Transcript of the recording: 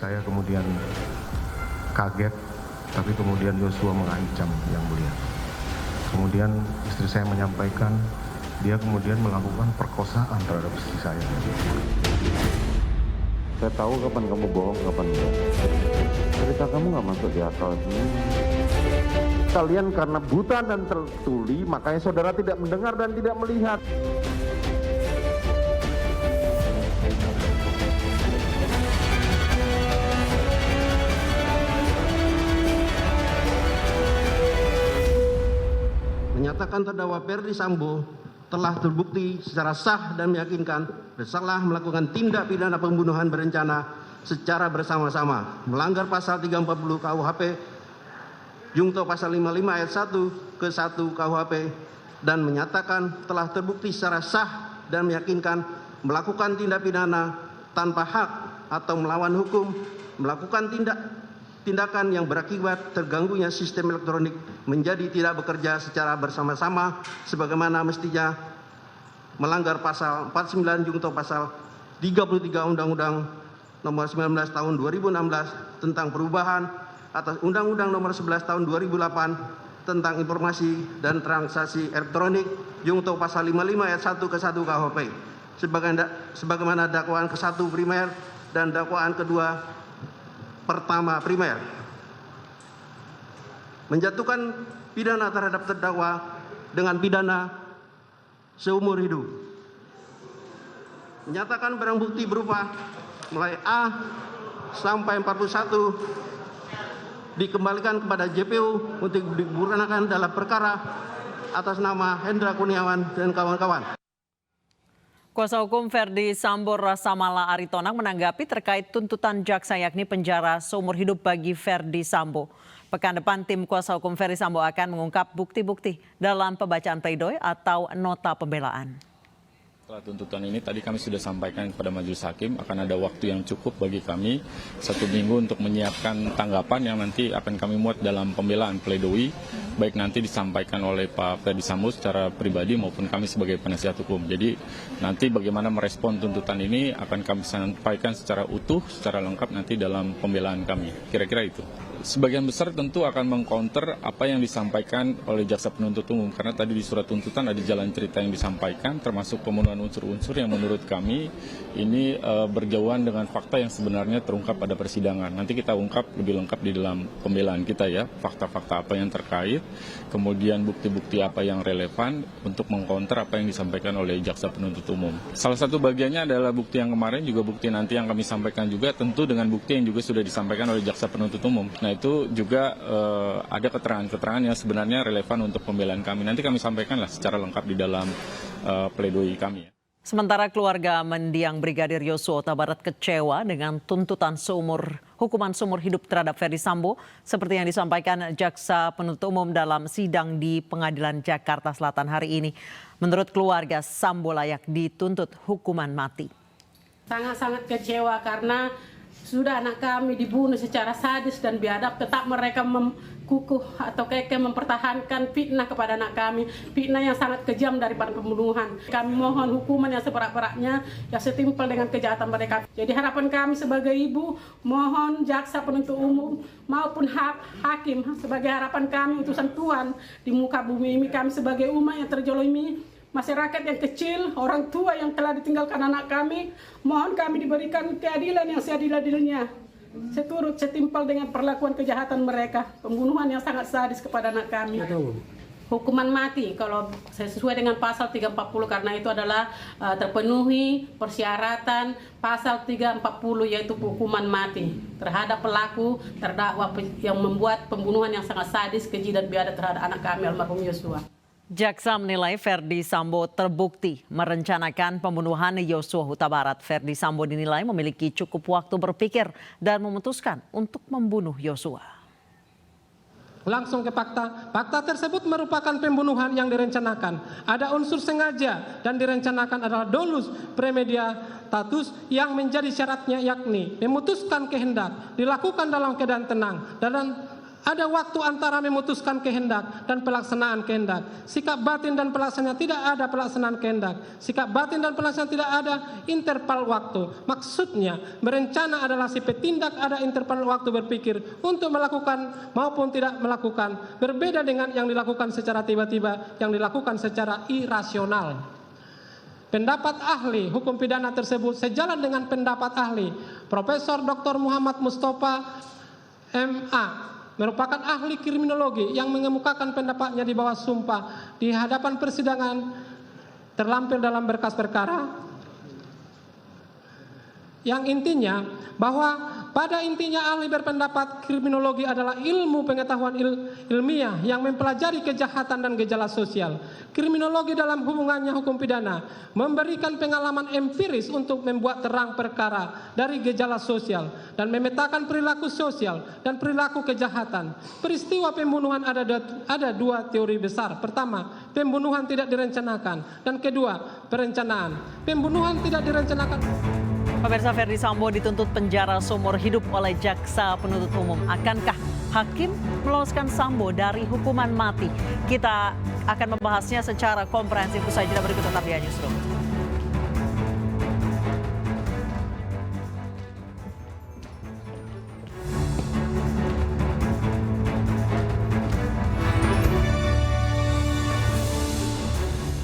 Saya kemudian kaget, tapi kemudian Yosua mengancam Yang Mulia. Kemudian istri saya menyampaikan dia kemudian melakukan perkosaan terhadap istri saya. Saya tahu kapan kamu bohong, kapan enggak. Cerita kamu nggak masuk di akal. Kalian karena buta dan tertuli, makanya saudara tidak mendengar dan tidak melihat. Menyatakan terdakwa Ferdi Sambo telah terbukti secara sah dan meyakinkan bersalah melakukan tindak pidana pembunuhan berencana secara bersama-sama, melanggar pasal 340 KUHP, Jungto pasal 55 ayat 1 ke 1 KUHP, dan menyatakan telah terbukti secara sah dan meyakinkan melakukan tindak pidana tanpa hak atau melawan hukum, melakukan tindakan yang berakibat terganggunya sistem elektronik menjadi tidak bekerja secara bersama-sama sebagaimana mestinya, melanggar pasal 49 Jungto pasal 33 Undang-Undang nomor 19 tahun 2016 tentang perubahan atas Undang-Undang nomor 11 tahun 2008 tentang informasi dan transaksi elektronik, Jungto pasal 55 ayat 1 ke 1 KUHP sebagaimana dakwaan ke-1 primer dan dakwaan kedua pertama primer. Menjatuhkan pidana terhadap terdakwa dengan pidana seumur hidup. Menyatakan barang bukti berupa mulai A sampai 41 dikembalikan kepada JPU untuk digunakan dalam perkara atas nama Hendra Kurniawan dan kawan-kawan. Kuasa hukum Ferdi Sambo Rasamala Aritonang menanggapi terkait tuntutan jaksa yakni penjara seumur hidup bagi Ferdi Sambo. Pekan depan tim kuasa hukum Ferdi Sambo akan mengungkap bukti-bukti dalam pembacaan pledoi atau nota pembelaan. Setelah tuntutan ini tadi kami sudah sampaikan kepada majelis hakim akan ada waktu yang cukup bagi kami 1 minggu untuk menyiapkan tanggapan yang nanti akan kami muat dalam pembelaan pledoi, baik nanti disampaikan oleh Pak Ferdi Sambo secara pribadi maupun kami sebagai penasihat hukum. Jadi nanti bagaimana merespon tuntutan ini akan kami sampaikan secara utuh, secara lengkap nanti dalam pembelaan kami. Kira-kira itu. Sebagian besar tentu akan mengcounter apa yang disampaikan oleh jaksa penuntut umum, karena tadi di surat tuntutan ada jalan cerita yang disampaikan termasuk pemenuhan unsur-unsur yang menurut kami ini berjauhan dengan fakta yang sebenarnya terungkap pada persidangan. Nanti kita ungkap lebih lengkap di dalam pembelaan kita ya, fakta-fakta apa yang terkait, kemudian bukti-bukti apa yang relevan untuk mengcounter apa yang disampaikan oleh jaksa penuntut umum. Salah satu bagiannya adalah bukti yang kemarin, juga bukti nanti yang kami sampaikan juga tentu dengan bukti yang juga sudah disampaikan oleh jaksa penuntut umum. Nah itu juga ada keterangan-keterangan yang sebenarnya relevan untuk pembelaan kami. Nanti kami sampaikanlah secara lengkap di dalam pledoi kami. Sementara keluarga mendiang Brigadir Yosua Huta Barat kecewa dengan tuntutan hukuman seumur hidup terhadap Ferdi Sambo seperti yang disampaikan jaksa penuntut umum dalam sidang di Pengadilan Jakarta Selatan hari ini. Menurut keluarga, Sambo layak dituntut hukuman mati. Sangat-sangat kecewa karena sudah anak kami dibunuh secara sadis dan biadab, tetap mereka kukuh atau kekeh mempertahankan fitnah kepada anak kami, fitnah yang sangat kejam daripada pembunuhan. Kami mohon hukuman yang seberat-beratnya yang setimpal dengan kejahatan mereka. Jadi harapan kami sebagai ibu, mohon jaksa penuntut umum maupun hakim sebagai harapan kami utusan Tuhan di muka bumi ini, kami sebagai umat yang terjolimi, masyarakat yang kecil, orang tua yang telah ditinggalkan anak kami, mohon kami diberikan keadilan yang seadil-adilnya. Seturut setimpal dengan perlakuan kejahatan mereka, pembunuhan yang sangat sadis kepada anak kami. Hukuman mati kalau sesuai dengan pasal 340 karena itu adalah terpenuhi persyaratan pasal 340 yaitu hukuman mati terhadap pelaku terdakwa yang membuat pembunuhan yang sangat sadis, keji dan biadab terhadap anak kami almarhum Yosua. Jaksa menilai Ferdi Sambo terbukti merencanakan pembunuhan Yosua Huta Barat. Ferdi Sambo dinilai memiliki cukup waktu berpikir dan memutuskan untuk membunuh Yosua. Langsung ke fakta. Fakta tersebut merupakan pembunuhan yang direncanakan. Ada unsur sengaja dan direncanakan adalah dolus premeditatus yang menjadi syaratnya yakni memutuskan kehendak, dilakukan dalam keadaan tenang dan Ada waktu antara memutuskan kehendak dan pelaksanaan kehendak. Sikap batin dan pelaksanaan tidak ada pelaksanaan kehendak. Sikap batin dan pelaksanaan tidak ada interval waktu. Maksudnya, berencana adalah si petindak ada interval waktu berpikir untuk melakukan maupun tidak melakukan. Berbeda dengan yang dilakukan secara tiba-tiba, yang dilakukan secara irasional. Pendapat ahli hukum pidana tersebut sejalan dengan pendapat ahli Profesor Dr. Muhammad Mustafa MA, merupakan ahli kriminologi yang mengemukakan pendapatnya di bawah sumpah di hadapan persidangan terlampir dalam berkas perkara, yang intinya bahwa pada intinya ahli berpendapat kriminologi adalah ilmu pengetahuan ilmiah yang mempelajari kejahatan dan gejala sosial. Kriminologi dalam hubungannya hukum pidana memberikan pengalaman empiris untuk membuat terang perkara dari gejala sosial dan memetakan perilaku sosial dan perilaku kejahatan. Peristiwa pembunuhan ada dua teori besar. Pertama, pembunuhan tidak direncanakan, dan kedua, perencanaan. Pembunuhan tidak direncanakan. Pemirsa, Ferdi Sambo dituntut penjara seumur hidup oleh jaksa penuntut umum. Akankah hakim meloloskan Sambo dari hukuman mati? Kita akan membahasnya secara komprehensif usai jeda berikut tetap di Newsroom.